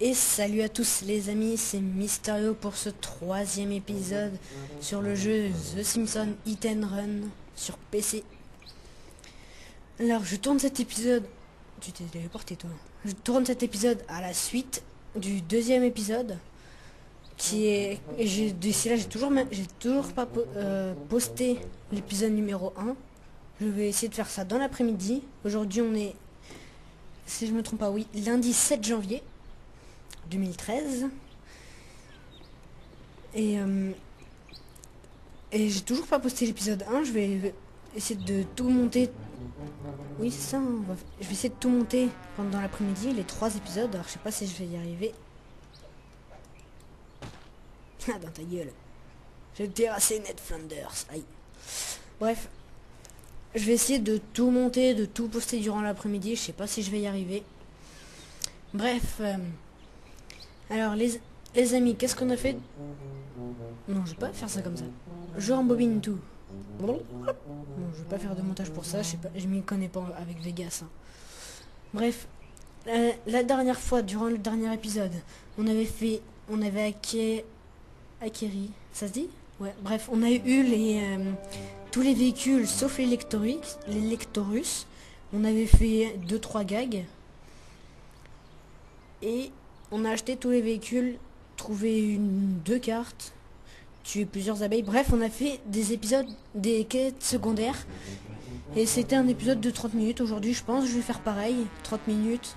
Et salut à tous les amis, c'est Mysterio pour ce troisième épisode sur le jeu The Simpsons Hit and Run sur PC. Alors je tourne cet épisode... Tu t'es téléporté toi. Je tourne cet épisode à la suite du deuxième épisode qui est... Et d'ici là j'ai toujours pas posté l'épisode numéro 1. Je vais essayer de faire ça dans l'après-midi. Aujourd'hui on est, si je me trompe pas, oui, lundi 7 janvier 2013. Et j'ai toujours pas posté l'épisode 1. Je vais essayer de tout monter. Oui c'est ça, je vais essayer de tout monter pendant l'après-midi, les 3 épisodes. Alors je sais pas si je vais y arriver. Ah dans ta gueule. J'ai terrassé Ned Flanders. Aïe. Bref. Je vais essayer de tout monter, de tout poster durant l'après-midi. Je sais pas si je vais y arriver. Bref. Alors les amis, qu'est-ce qu'on a fait? Non, je vais pas faire ça comme ça. Je rembobine tout. Bon, je vais pas faire de montage pour ça. Je sais pas, je m'y connais pas avec Vegas. Hein. Bref. La dernière fois, durant le dernier épisode, on avait acquéri. Ça se dit? Ouais. Bref, on a eu tous les véhicules sauf l'Electorus. On avait fait 2-3 gags. Et on a acheté tous les véhicules, trouvé 2 cartes, tué plusieurs abeilles. Bref, on a fait des épisodes, des quêtes secondaires. Et c'était un épisode de 30 minutes. Aujourd'hui, je pense que je vais faire pareil, 30 minutes.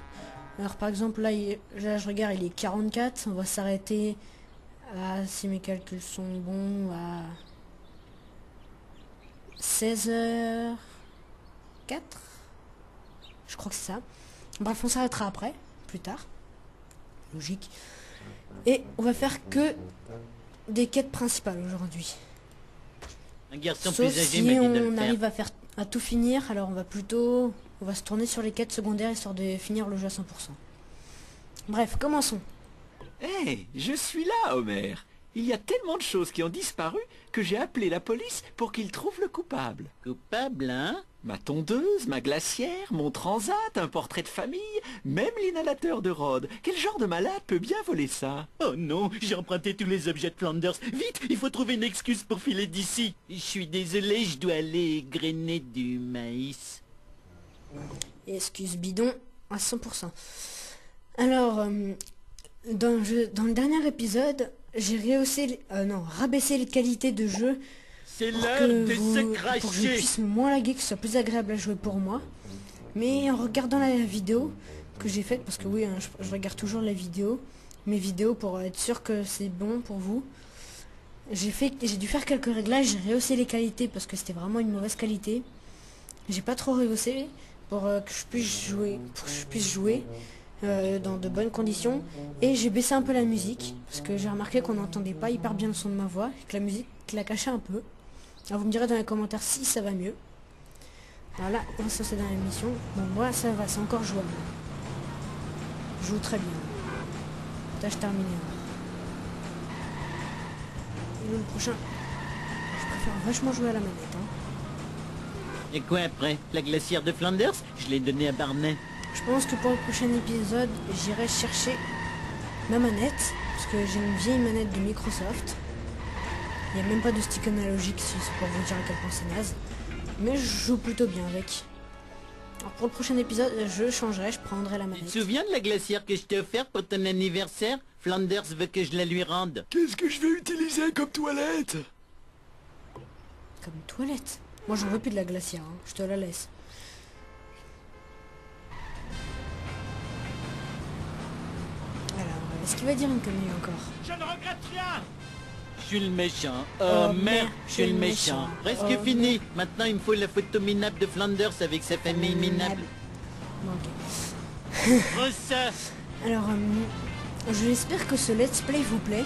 Alors par exemple, là je regarde, il est 44. On va s'arrêter à, si mes calculs sont bons, à 16h04. Je crois que c'est ça. Bref, on s'arrêtera après, plus tard. Logique. Et on va faire que des quêtes principales aujourd'hui. Un garçon Sauf plus âgé si m'a dit de le on faire. arrive à tout finir, alors on va se tourner sur les quêtes secondaires histoire de finir le jeu à 100%. Bref, commençons. Hé, je suis là, Homer. Il y a tellement de choses qui ont disparu que j'ai appelé la police pour qu'ils trouvent le coupable. Coupable, hein? Ma tondeuse, ma glacière, mon transat, un portrait de famille, même l'inhalateur de Rod. Quel genre de malade peut bien voler ça? Oh non, j'ai emprunté tous les objets de Flanders. Vite, il faut trouver une excuse pour filer d'ici. Je suis désolé, je dois aller grainer du maïs. Excuse bidon à 100%. Alors, dans le dernier épisode, j'ai rabaissé les qualités de jeu C'est pour l'heure que de se pour que je cracher. puisse moins laguer, que ce soit plus agréable à jouer pour moi. Mais en regardant la vidéo que j'ai faite, parce que oui, hein, je regarde toujours mes vidéos pour être sûr que c'est bon pour vous. J'ai dû faire quelques réglages, j'ai rehaussé les qualités parce que c'était vraiment une mauvaise qualité. J'ai pas trop rehaussé pour que je puisse jouer dans de bonnes conditions. Et j'ai baissé un peu la musique parce que j'ai remarqué qu'on n'entendait pas hyper bien le son de ma voix, que la musique la cachait un peu. Alors vous me direz dans les commentaires si ça va mieux. Alors là, ça c'est dans l'émission. Bon, moi ça va, c'est encore jouable. Je joue très bien. Tâche terminée. Et le prochain, je préfère vachement jouer à la manette. Hein. Et quoi après? La glacière de Flanders? Je l'ai donnée à Barney. Je pense que pour le prochain épisode, j'irai chercher ma manette. Parce que j'ai une vieille manette de Microsoft. Il n'y a même pas de stick analogique, si c'est pour vous dire à quel point c'est naze. Mais je joue plutôt bien avec. Alors pour le prochain épisode, je changerai, je prendrai la Tu manette. te souviens de la glacière que je t'ai offerte pour ton anniversaire? Flanders veut que je la lui rende. Qu'est-ce que je vais utiliser comme toilette? Comme une toilette. Moi j'en veux plus de la glacière, hein. Je te la laisse. Alors, est-ce qu'il va dire une connerie encore? Je ne regrette rien. Je suis le méchant. Oh, Oh merde, merde, je suis le méchant. Presque Oh, fini. Maintenant, il me faut la photo minable de Flanders avec sa famille minable. Bon, ok. Rossa. Alors, j'espère que ce let's play vous plaît.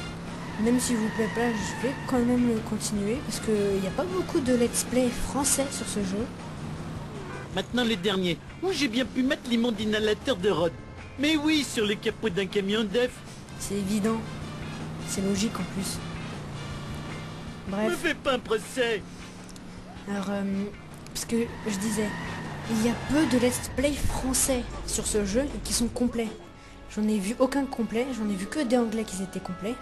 Même s'il vous plaît pas, je vais quand même le continuer. Parce qu'il n'y a pas beaucoup de let's play français sur ce jeu. Maintenant le dernier. Où j'ai bien pu mettre l'immonde inhalateur de Rod. Mais oui, sur le capot d'un camion d'œufs. C'est évident. C'est logique en plus. Me Bref, fais pas un procès. alors, parce que je disais, il y a peu de let's play français sur ce jeu et qui sont complets. J'en ai vu aucun complet, j'en ai vu que des anglais qui étaient complets.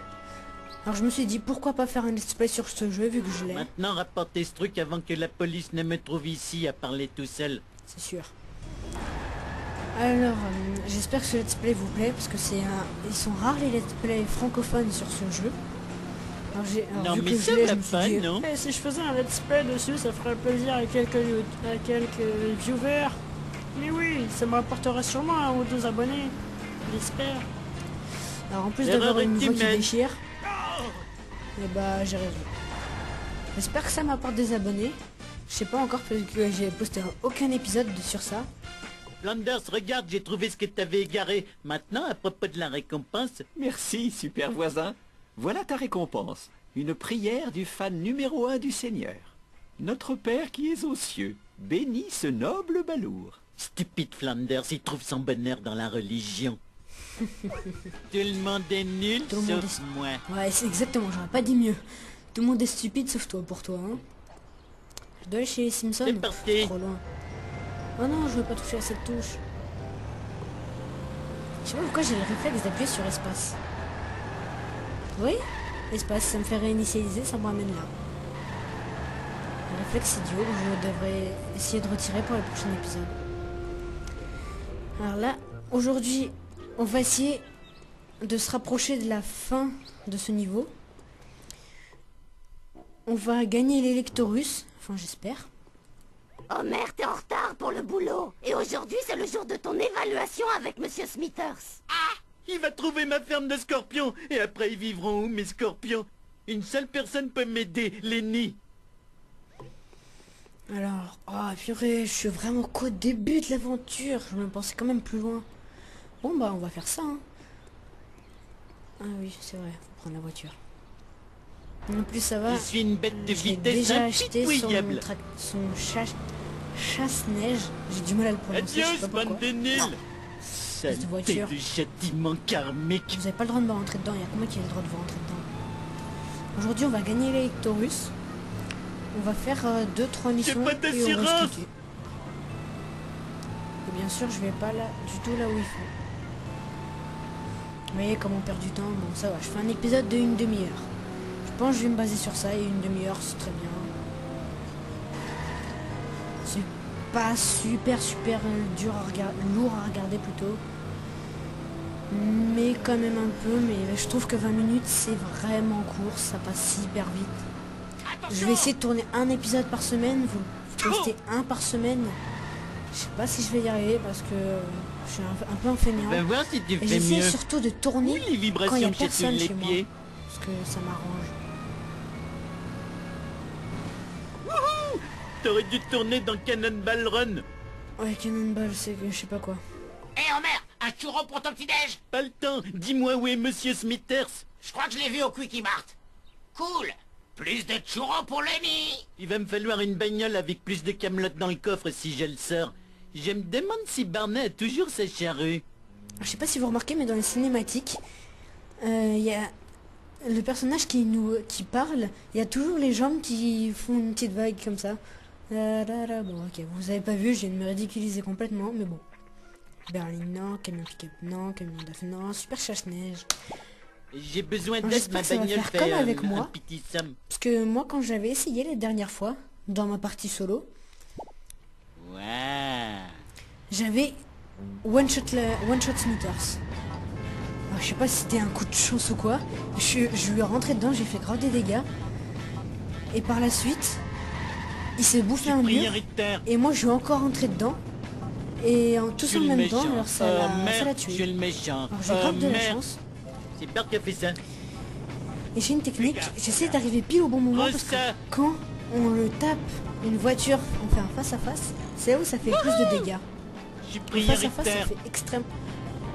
Alors je me suis dit pourquoi pas faire un let's play sur ce jeu vu que je l'ai. Maintenant, rapportez ce truc avant que la police ne me trouve ici à parler tout seul. C'est sûr. Alors, j'espère que ce let's play vous plaît parce que ils sont rares les let's play francophones sur ce jeu. Non, vu mais que ça je l'ai, va je me suis pas, dit, non? eh, si je faisais un let's play dessus, ça ferait plaisir à quelques viewers. Mais oui, ça me rapportera sûrement 1 ou 2 abonnés. J'espère. Alors en plus d'avoir une voix qui déchire, et bah j'ai raison. J'espère que ça m'apporte des abonnés. Je sais pas encore parce que j'ai posté aucun épisode sur ça. Flanders, regarde, j'ai trouvé ce que t'avais égaré. Maintenant, à propos de la récompense... Merci, super voisin. Voilà ta récompense. Une prière du fan numéro 1 du Seigneur. Notre Père qui es aux cieux, bénis ce noble balourd. Stupide Flanders, il trouve son bonheur dans la religion. Tout le monde est nul, sauf moi. Ouais, c'est exactement, j'aurais pas dit mieux. Tout le monde est stupide sauf toi, pour toi, hein. Je dois aller chez les Simpsons. C'est parti. Trop loin. Oh non, je veux pas toucher à cette touche. Je sais pas pourquoi j'ai le réflexe d'appuyer sur espace. Oui, espace, ça me fait réinitialiser, ça me ramène là. Un réflexe idiot que je devrais essayer de retirer pour le prochain épisode. Alors là, aujourd'hui, on va essayer de se rapprocher de la fin de ce niveau. On va gagner l'électorus, enfin j'espère. Homer, t'es en retard pour le boulot. Et aujourd'hui, c'est le jour de ton évaluation avec Monsieur Smithers. Il va trouver ma ferme de scorpions. Et après, ils vivront où, mes scorpions? Une seule personne peut m'aider, Lenny. Alors, purée, je suis vraiment qu'au début de l'aventure. Je me pensais quand même plus loin. Bon, bah, on va faire ça, hein. Ah oui, c'est vrai, faut prendre la voiture. En plus, ça va. Je suis une bête de J'ai vitesse déjà acheté impitoyable. son chasse-neige. J'ai du mal à le prononcer, je sais Adieu, pas pourquoi. bande de nuls. Espèce de Saleté voiture. de châtiment karmique. Vous avez pas le droit de me rentrer dedans, il y a que moi qui ai le droit de vous rentrer dedans. Aujourd'hui, on va gagner l'électorus. On va faire 2-3 missions pas et on va se d'assurance. quitter. Et bien sûr, je vais pas là du tout là où il faut. Vous voyez comment on perd du temps. Bon, ça va, je fais un épisode de 1 demi-heure. Je pense que je vais me baser sur ça et 1 demi-heure, c'est très bien. C'est pas super dur à regarder, lourd à regarder plutôt. Mais quand même un peu, mais je trouve que 20 minutes c'est vraiment court, ça passe hyper vite. Je vais essayer de tourner un épisode par semaine, vous postez un par semaine. Je sais pas si je vais y arriver parce que je suis un peu un fainéant. Va voir si tu Et fais j'essaie mieux. surtout de tourner Oui, les quand il y a vibrations que personne les chez moi. pieds. Parce que ça m'arrange. T'aurais dû tourner dans Cannonball Run. Ouais, Cannonball, c'est que je sais pas quoi. Hé Homer, un churro pour ton petit-déj? Pas le temps. Dis-moi où est Monsieur Smithers. Je crois que je l'ai vu au Quickie Mart. Cool. Plus de churros pour Lenny. Il va me falloir une bagnole avec plus de camelotes dans le coffre si je le sors. Je me demande si Barney a toujours sa charrue. Je sais pas si vous remarquez, mais dans les cinématiques, il y a le personnage qui parle, il y a toujours les jambes qui font une petite vague comme ça. Bon, ok, vous avez pas vu, je viens de me ridiculiser complètement, mais bon. Berlin, non, camion pick-up, non, camion d'œuf, non, super chasse-neige. J'ai besoin Alors, d'aide, j'espère ma que ça va bagnole faire fait comme avec moi. un petit somme. Parce que moi, quand j'avais essayé les dernières fois, dans ma partie solo, Ouais. j'avais one-shot Smithers. Alors, je sais pas si c'était un coup de chance ou quoi. Je lui ai rentré dedans, j'ai fait grave des dégâts. Et par la suite, il s'est bouffé un mur. Prioritaire. Et moi, je suis encore rentré dedans. Et tous Je en suis le même temps, méchant. alors ça Oh, l'a merde, je suis tué. le méchant. Alors j'ai grave de la merde. chance. C'est Bart qui a fait ça. Et j'ai une technique, j'essaie d'arriver pile au bon moment parce que Rosa. quand on le tape une voiture, on fait un face-à-face, c'est là où ça fait plus de dégâts. Je suis Le face-à-face, ça prioritaire. fait extrême...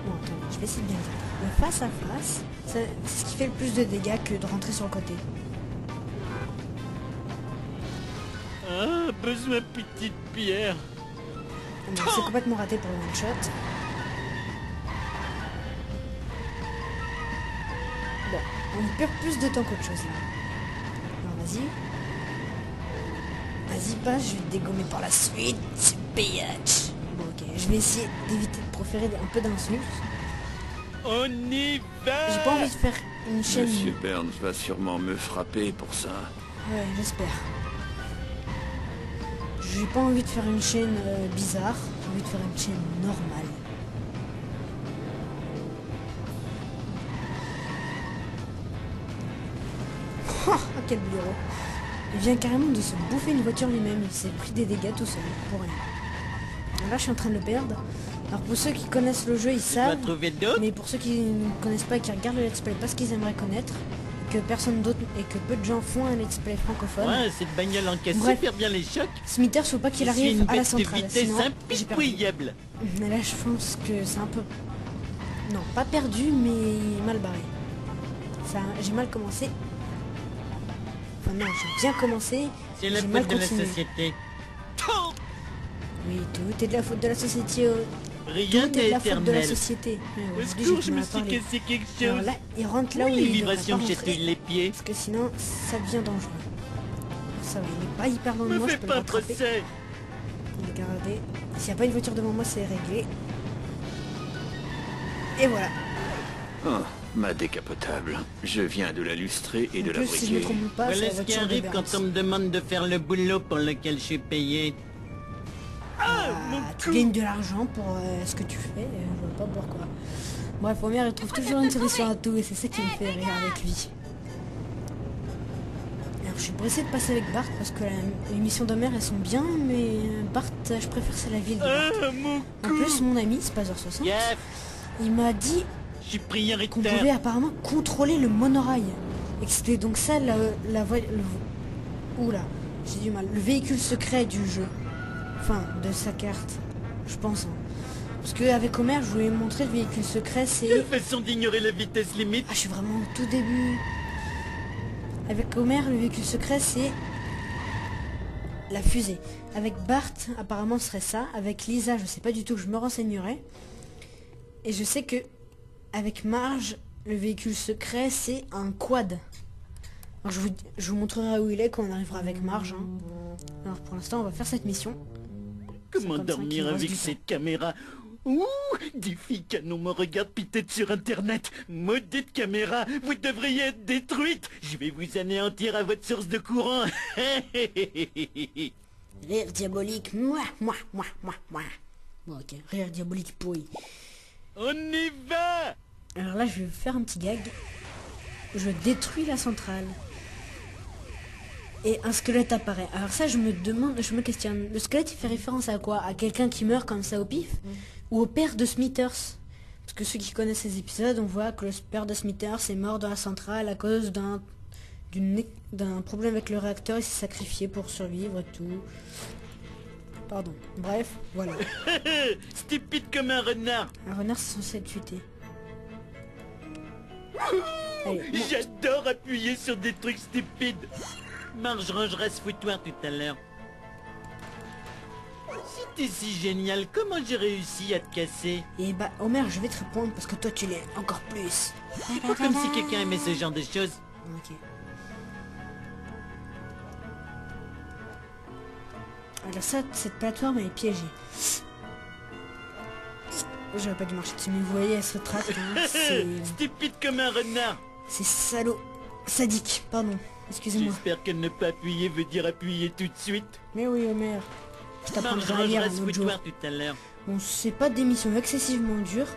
Bon, attends, je vais essayer de bien dire. Le face-à-face, c'est ce qui fait le plus de dégâts que de rentrer sur le côté. Ah, besoin de petite pierre. Bon, c'est complètement raté pour le one-shot. Bon, on perd plus de temps qu'autre chose là. Alors vas-y. Vas-y, passe, je vais te dégommer par la suite, bitch. Bon, ok, je vais essayer d'éviter de proférer un peu d'insultes. On y va. J'ai pas envie de faire une chaîne... Monsieur Burns va sûrement me frapper pour ça. Ouais, j'espère. J'ai pas envie de faire une chaîne bizarre, j'ai envie de faire une chaîne normale. Oh, quel bureau. Il vient carrément de se bouffer une voiture lui-même, il s'est pris des dégâts tout seul, pour rien. Alors là, je suis en train de le perdre. Alors pour ceux qui connaissent le jeu, ils Tu vas savent, trouver d'autres. mais pour ceux qui ne connaissent pas et qui regardent le let's play parce qu'ils aimeraient connaître, que personne d'autre et que peu de gens font un let's play francophone, Ouais, cette bagnole encaisse Bref. super bien les chocs. Smithers, faut pas qu'il Je suis arrive une à la bête de centrale, vitesse sinon j'ai perdu. impitoyable. Mais là, je pense que c'est un peu... Non, pas perdu, mais mal barré. Ça, j'ai mal commencé. Enfin non, j'ai bien commencé. C'est la j'ai mal faute de la continué. société. Oui, tout est de la faute de la société. Rien Tout est n'est de la faute de la éternel. société. Ouais, Au aujourd'hui, secours, j'ai je du me mal à suis parler. cassé quelque Alors chose. là, il rentre là où Les il devrait vibrations pas me rentrer, chatouillent les pieds. parce que sinon, ça devient dangereux. Ça va, il est pas hyper loin de Me moi, je fais peux le pas rattraper. procès. Regardez, s'il n'y a pas une voiture devant moi, c'est réglé. Et voilà. Ah, ma décapotable. Je viens de la lustrer et En de la plus, si je me briquer. trompe pas, c'est Voilà la ce qui voiture de arrive Burns. quand on me demande de faire le boulot pour lequel je suis payé. Tu gagnes de l'argent pour ce que tu fais, je vois pas pourquoi. Bref, Homer il trouve toujours une solution à tout et c'est ça qui me fait rire avec lui. Alors je suis pressé de passer avec Bart parce que les missions d'Homer elles sont bien, mais Bart, je préfère c'est la ville de Bart. Ah, mon En plus, mon ami, Spazer60, Jeff, il m'a dit je suis qu'on prioritaire. pouvait apparemment contrôler le monorail. Et que c'était donc ça Oula, j'ai du mal. Le véhicule secret du jeu. Enfin, de sa carte. Je pense. Hein. Parce qu'avec Homer, je voulais montrer le véhicule secret, c'est... Quelle façon d'ignorer la vitesse limite. Ah, je suis vraiment au tout début. Avec Homer, le véhicule secret, c'est... la fusée. Avec Bart, apparemment, ce serait ça. Avec Lisa, je sais pas du tout, je me renseignerai. Et je sais que... avec Marge, le véhicule secret, c'est un quad. Alors, je vous montrerai où il est quand on arrivera avec Marge. Hein. Alors, pour l'instant, on va faire cette mission. Comment 55 dormir il reste avec du cette caméra? Ouh, des filles canon me regardent peut-être sur internet. Maudite caméra, vous devriez être détruite. Je vais vous anéantir à votre source de courant. Rire diabolique, moi. Bon, ok, rire diabolique pourri. On y va. Alors là, je vais faire un petit gag. Je détruis la centrale. Et un squelette apparaît. Alors ça, je me questionne. Le squelette, il fait référence à quoi? À quelqu'un qui meurt comme ça au pif? Ou au père de Smithers? Parce que ceux qui connaissent ces épisodes, on voit que le père de Smithers est mort dans la centrale à cause d'un problème avec le réacteur. Il s'est sacrifié pour survivre et tout. Pardon. Bref, voilà. Stupide comme un renard. Un renard, c'est censé être futé. Allez, bon. J'adore appuyer sur des trucs stupides. Marge rangera ce foutoir tout à l'heure. Si t'es si génial, comment j'ai réussi à te casser? Et bah, Homer, je vais te répondre parce que toi, tu l'es encore plus. Pas comme si quelqu'un aimait ce genre de choses. Ok. Alors ça, cette plateforme, elle est piégée. J'aurais pas dû marcher dessus, mais vous voyez, elle se retrace. Hein, Stupide comme un renard. c'est salaud. Sadique, pardon. Excusez-moi. J'espère que ne pas appuyer veut dire appuyer tout de suite. Mais oui, Homer. Je Marge t'apprendrai à lire rangera ce un autre jour. foutoir tout à l'heure. Bon, c'est pas des missions excessivement dures.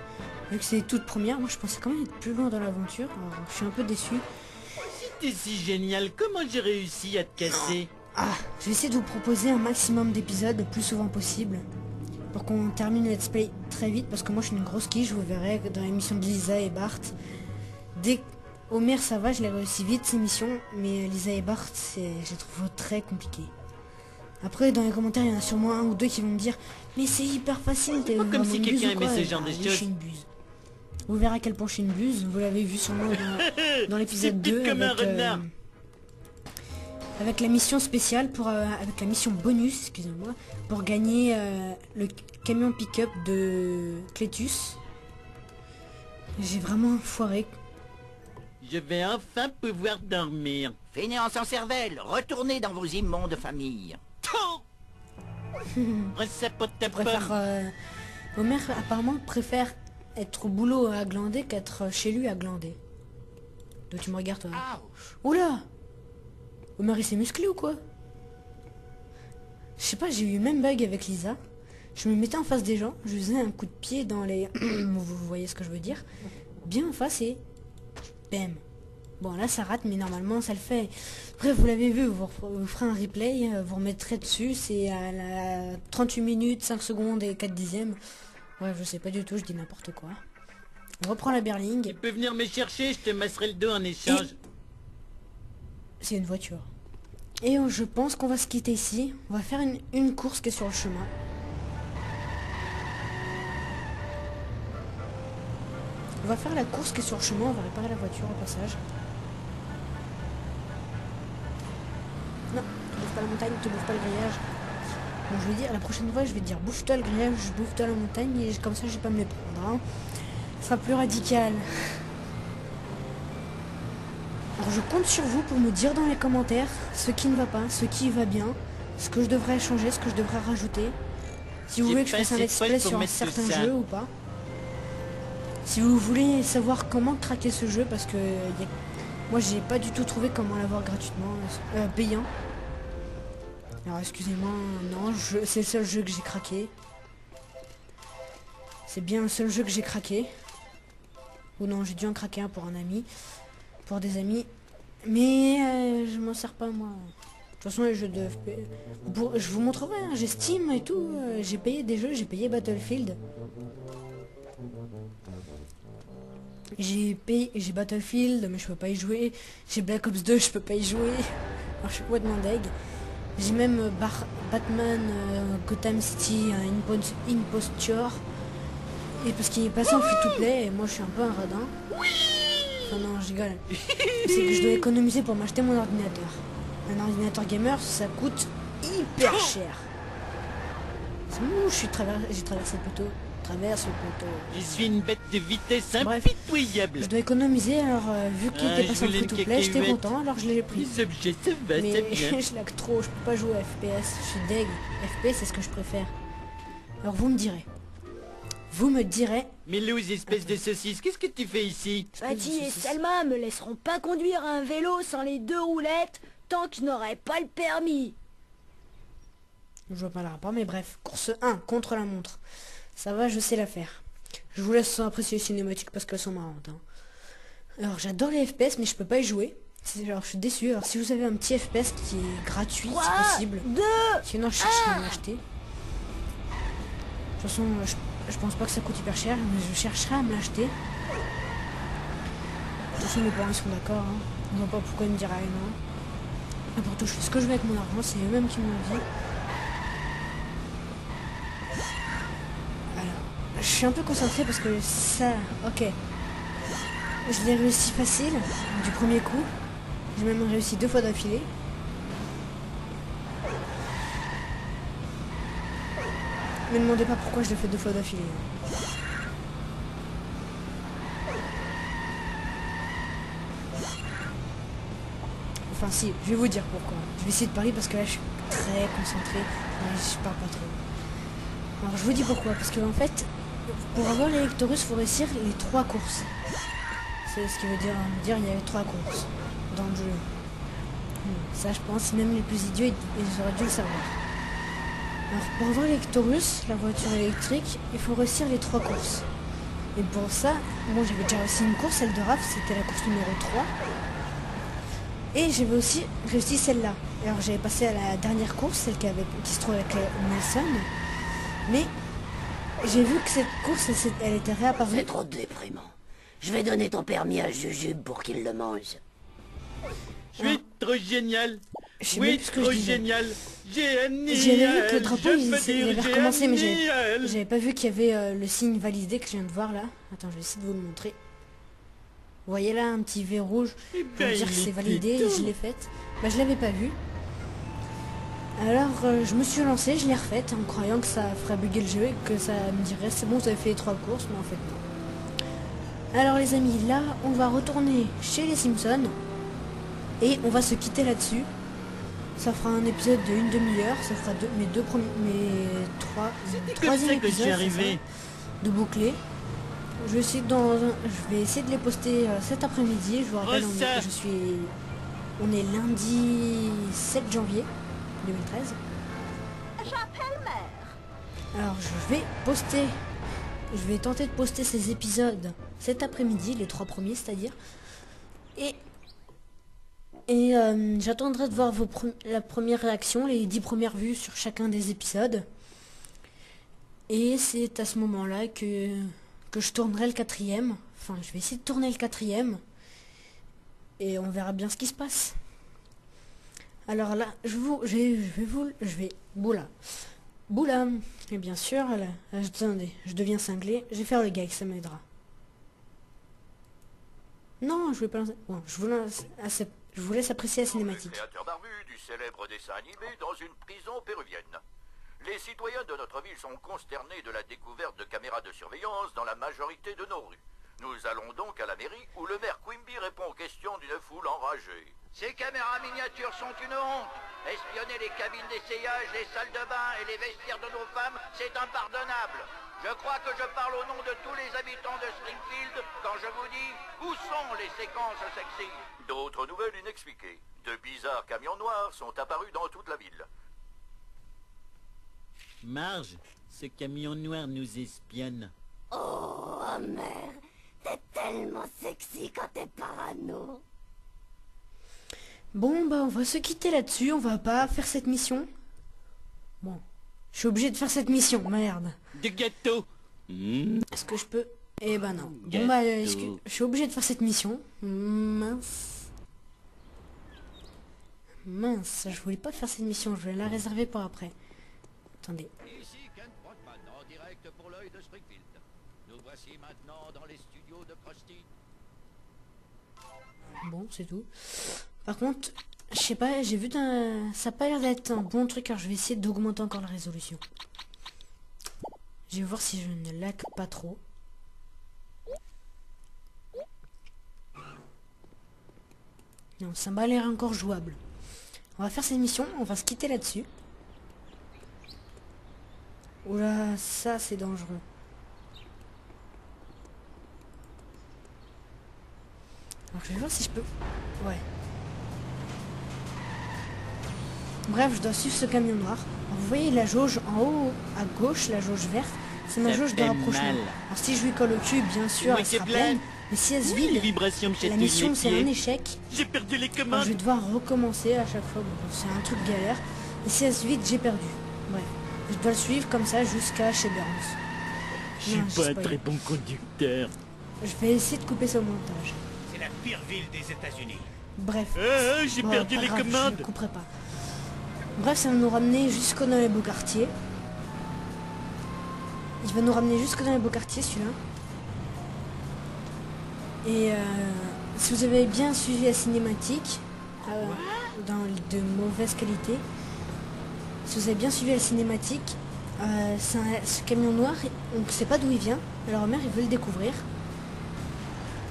Vu que c'est toute première, moi je pensais quand même être plus loin dans l'aventure. Alors, je suis un peu déçu. Si t'es si génial, comment j'ai réussi à te casser? Ah, je vais essayer de vous proposer un maximum d'épisodes le plus souvent possible. Pour qu'on termine le let's play très vite. Parce que moi je suis une grosse quiche, vous verrez dans l'émission de Lisa et Bart. Dès Homer ça va, je l'ai réussi vite ces missions. Mais Lisa et Bart, je les trouve très compliquées. Après dans les commentaires il y en a sûrement un ou deux qui vont me dire mais c'est hyper facile, t'es pas comme vraiment si une quelqu'un buse ou quoi aimait ce genre de oui, choses. je suis une buse. Vous verrez à quel point je suis une buse. Vous l'avez vu sûrement dans l'épisode 2 comme un avec, renard. avec la mission spéciale avec la mission bonus, excusez-moi, pour gagner le camion pick-up de Cletus. J'ai vraiment foiré. Je vais enfin pouvoir dormir. Fainéants sans cervelle, retournez dans vos immondes familles. Prends ça pour ta Je préfère, pomme. Homer apparemment préfère être au boulot à glander qu'être chez lui à glander. Donc tu me regardes toi. Ouch. Oula! Omar s'est musclé ou quoi? Je sais pas, j'ai eu le même bug avec Lisa. Je me mettais en face des gens, je faisais un coup de pied dans les... vous voyez ce que je veux dire? Bien en face et... Bam! Bon là ça rate mais normalement ça le fait. Bref vous l'avez vu, vous ferez un replay, vous remettrez dessus, c'est à la 38 minutes, 5 secondes et 4 dixièmes. Ouais je sais pas du tout, je dis n'importe quoi. On reprend la berlingue. Tu peux venir me chercher, je te masserai le dos en échange. C'est une voiture. Et je pense qu'on va se quitter ici. On va faire une course qui est sur le chemin. On va faire la course qui est sur le chemin, on va réparer la voiture au passage. Non, tu bouffes pas la montagne, tu bouffes pas le grillage. Bon, je vais dire, la prochaine fois, je vais dire bouffe-toi le grillage, bouffe-toi la montagne, et comme ça, je vais pas me les prendre. Hein. Ce sera plus radical. Alors, je compte sur vous pour me dire dans les commentaires ce qui ne va pas, ce qui va bien, ce que je devrais changer, ce que je devrais rajouter. Si vous voulez que je fasse un let's play sur un certain jeu ou pas. Si vous voulez savoir comment craquer ce jeu, parce que moi j'ai pas du tout trouvé comment l'avoir gratuitement, payant. Alors excusez-moi, non, c'est le seul jeu que j'ai craqué. C'est bien le seul jeu que j'ai craqué. Ou non, j'ai dû en craquer un pour un ami, pour des amis. Mais je m'en sers pas moi. De toute façon les jeux de FPS, je vous montrerai, hein, j'ai Steam et tout, j'ai payé des jeux, j'ai payé Battlefield. J'ai Battlefield, mais je peux pas y jouer. J'ai Black Ops 2, je peux pas y jouer. Alors je suis complètement deg. J'ai même Batman Gotham City Imposture. Et parce qu'il est passé en free-to-play, et moi je suis un peu un radin. Enfin non, je rigole. C'est que je dois économiser pour m'acheter mon ordinateur. Un ordinateur gamer, ça coûte hyper cher. C'est où j'ai traversé le poteau. Traverse le poteau. Je suis une bête de vitesse Bref. impitoyable. Je dois économiser, alors vu qu'il était je passé en voulais une free-to-play, j'étais cacahuète. content, alors je l'ai pris. Les objets, ça va, Mais c'est bien. je lag trop, je peux pas jouer à FPS, je suis deg. FPS c'est ce que je préfère. Alors vous me direz. Vous me direz. Mélouse, espèce de saucisse, qu'est-ce que tu fais ici? Patty et Selma me laisseront pas conduire un vélo sans les 2 roulettes tant que je n'aurai pas le permis. Je vois pas le rapport, mais bref. Course 1, contre la montre. Ça va, je sais la faire. Je vous laisse apprécier les cinématiques parce qu'elles sont marrantes. Hein. Alors j'adore les FPS, mais je peux pas y jouer. Alors je suis déçu. Alors si vous avez un petit FPS qui est gratuit, 3, c'est possible. 2, Sinon je chercherai à m'acheter. De toute façon, je pense pas que ça coûte hyper cher, mais je chercherai à me l'acheter. De toute façon, mes parents ils sont d'accord. Hein. Ils voient pas pourquoi ils me diraient non. N'importe où, je fais ce que je veux avec mon argent, c'est eux-mêmes qui me le disent. Alors, je suis un peu concentré parce que ça, ok. Je l'ai réussi facile, du premier coup. J'ai même réussi 2 fois d'affilée. Me demandez pas pourquoi je l'ai fait 2 fois d'affilée. Enfin si, je vais vous dire pourquoi. Je vais essayer de parler parce que là je suis très concentré. Je parle pas trop. Alors je vous dis pourquoi. Parce que en fait, pour avoir l'Electorus, il faut réussir les 3 courses. C'est ce qui veut dire, il y a 3 courses dans le jeu. Ça je pense, même les plus idiots, ils auraient dû le savoir. Alors pour avoir l'Electorus, la voiture électrique, il faut réussir les 3 courses. Et pour ça, bon j'avais déjà réussi une course, celle de Raph, c'était la course numéro 3. Et j'avais aussi réussi celle-là. Alors j'avais passé à la dernière course, celle qui se trouve avec Nelson. Mais j'ai vu que cette course, elle était réapparue. C'est trop déprimant. Je vais donner ton permis à Jujube pour qu'il le mange. Je suis trop génial. Je sais Oui, même plus ce que je trop disais. génial. Génial. J'avais vu que le drapeau, Je il peux dire avait recommencé, mais génial. j'avais pas vu qu'il y avait le signe validé que je viens de voir là. Attends, je vais essayer de vous le montrer. Vous voyez là un petit V rouge Eh pour ben, dire que il c'est était validé et temps. je l'ai faite. Bah je l'avais pas vu. Alors je me suis lancé, je l'ai refaite en croyant que ça ferait bugger le jeu et que ça me dirait c'est bon vous avez fait les 3 courses, mais en fait non. Alors les amis, là on va retourner chez les Simpsons et on va se quitter là-dessus. Ça fera un épisode de 1 demi-heure, ça fera mes C'était comme troisième ça que épisode j'y arrivais. de boucler. Je vais essayer de les poster cet après-midi. Je vous rappelle, on est lundi 7 janvier 2013. J'appelle mère. Alors je vais tenter de poster ces épisodes cet après-midi, les 3 premiers c'est-à-dire. Et j'attendrai de voir la première réaction, les 10 premières vues sur chacun des épisodes. Et c'est à ce moment-là que je tournerai le 4e. Enfin, je vais essayer de tourner le 4e. Et on verra bien ce qui se passe. Alors là, Boula. Et bien sûr, là, attendez, je deviens cinglé. Je vais faire le gag, ça m'aidera. Non, je vais pas lancer. Bon, je vous laisse apprécier la cinématique. Le créateur barbu du célèbre dessin animé dans une prison péruvienne. Les citoyens de notre ville sont consternés de la découverte de caméras de surveillance dans la majorité de nos rues. Nous allons donc à la mairie où le maire Quimby répond aux questions d'une foule enragée. Ces caméras miniatures sont une honte. Espionner les cabines d'essayage, les salles de bain et les vestiaires de nos femmes, c'est impardonnable. Je crois que je parle au nom de tous les habitants de Springfield quand je vous dis où sont les séquences sexy. D'autres nouvelles inexpliquées. De bizarres camions noirs sont apparus dans toute la ville. Marge, ce camion noir nous espionne. Oh, Homer, t'es tellement sexy quand t'es parano. Bon, bah on va se quitter là-dessus, on va pas faire cette mission. Bon, je suis obligé de faire cette mission, merde. De gâteau. Est-ce que je peux? Eh ben non. Bon bah, je suis obligé de faire cette mission. Mince. Mince, je voulais pas faire cette mission, je vais la réserver pour après. Attendez. Ici Ken Brockman, en direct pour l'œil de Springfield. Nous voici maintenant dans les studios de Krusty. Bon, c'est tout. Par contre, je sais pas, j'ai vu ça a pas l'air d'être un bon truc, alors je vais essayer d'augmenter encore la résolution. Je vais voir si je ne lag pas trop. Non, ça m'a l'air encore jouable. On va faire cette mission, on va se quitter là-dessus. Oula, ça c'est dangereux. Alors je vais voir si je peux... Ouais. Bref, je dois suivre ce camion noir. Alors, vous voyez la jauge en haut à gauche, la jauge verte, c'est ma jauge de rapprochement. Alors si je lui colle au cul, bien sûr, elle sera pleine. Mais si elle se vide, la mission c'est un échec. J'ai perdu les Alors, commandes. je vais devoir recommencer à chaque fois. Bon, c'est un truc galère. Et si elle se vide, j'ai perdu. Bref, je dois le suivre comme ça jusqu'à chez Burns. Je suis pas un très bon conducteur. Je vais essayer de couper ça au montage. C'est la pire ville des États-Unis. Bref. J'ai Bon, perdu pas les grave, commandes. je ne couperai pas. Bref, ça va nous ramener jusqu'au dans les beaux quartiers. Il va nous ramener jusque dans les beaux quartiers, celui-là. Et si vous avez bien suivi la cinématique, de mauvaise qualité, si vous avez bien suivi la cinématique, ce camion noir, on ne sait pas d'où il vient. Alors Homer, il veut le découvrir.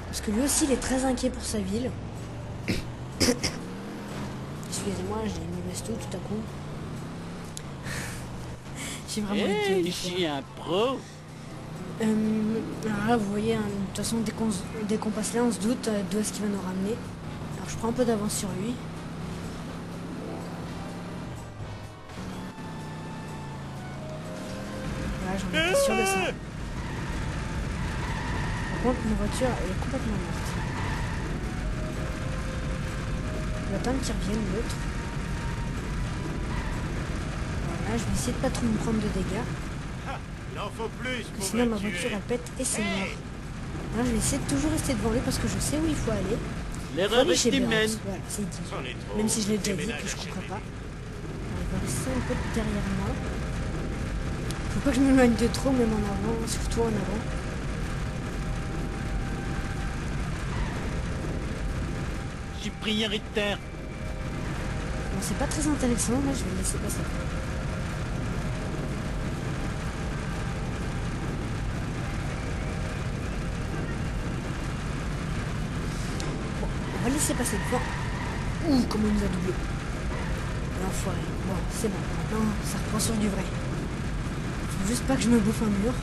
Parce que lui aussi, il est très inquiet pour sa ville. Excusez-moi, j'ai une mauvaise toux tout à coup. J'ai vraiment Je suis un pro. Alors là, vous voyez, hein, de toute façon, dès qu'on passe là, on se doute d'où est-ce qu'il va nous ramener. Alors je prends un peu d'avance sur lui. Voilà, j'en ai pas sûr de ça. Par contre, ma voiture, elle est complètement morte. Je vais attendre qu'il revienne l'autre. Voilà, je vais essayer de pas trop me prendre de dégâts. Il en faut plus Parce que sinon ma voiture elle pète et c'est mort. Là je vais essayer de toujours rester devant lui parce que je sais où il faut aller. L'erreur Faut aller est chez Burns. humaine. Voilà, c'est dit. C'en est trop. Même si je l'ai déjà dit Déménage que je chez comprends lui. pas. Alors, il va rester un peu derrière moi. Faut pas que je m'éloigne de trop, même en avant, surtout en avant. J'ai pris un retard. Bon, c'est pas très intéressant, là je vais le laisser passer. Bon, on va le laisser passer devant. Ouh, comment il nous a doublé. L'enfoiré. Bon, c'est bon. Maintenant, ça reprend sur du vrai. Faut juste pas que je me bouffe un mur.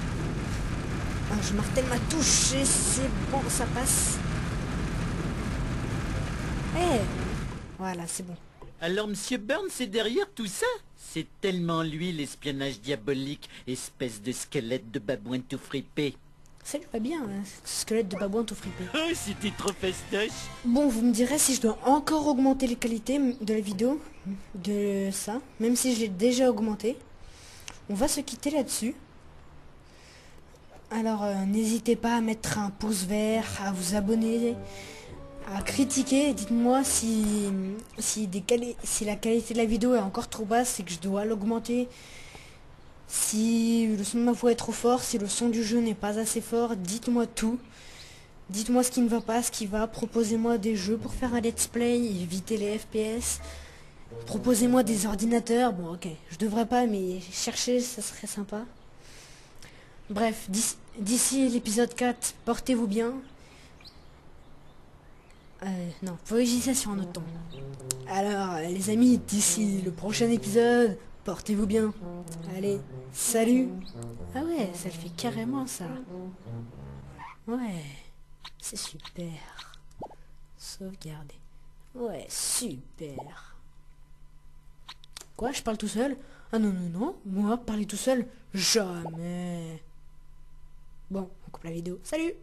Ah, je martèle ma touche et c'est bon, ça passe. Eh, voilà, c'est bon. Alors Monsieur Burns est derrière tout ça? C'est tellement lui l'espionnage diabolique, espèce de squelette de babouin tout fripé. Ça lui va bien, hein, squelette de babouin tout fripé. Oh, c'était trop fastoche. Bon, vous me direz si je dois encore augmenter les qualités de la vidéo, de ça, même si j'ai déjà augmenté. On va se quitter là-dessus. Alors, n'hésitez pas à mettre un pouce vert, à vous abonner, à critiquer. Dites-moi si la qualité de la vidéo est encore trop basse, c'est que je dois l'augmenter. Si le son de ma voix est trop fort, si le son du jeu n'est pas assez fort, dites-moi tout. Dites-moi ce qui ne va pas, ce qui va. Proposez-moi des jeux pour faire un let's play, éviter les FPS. Proposez-moi des ordinateurs. Bon, ok, je devrais pas, mais chercher, ça serait sympa. Bref, d'ici l'épisode 4, portez-vous bien. Non, faut réagir sur un autre ton. Alors, les amis, d'ici le prochain épisode, portez-vous bien. Allez, salut. Ah ouais, ça le fait carrément, ça. Ouais, c'est super. Sauvegarder. Ouais, super. Quoi, je parle tout seul? Ah non, non, non, moi, parler tout seul, jamais. Bon, on coupe la vidéo. Salut!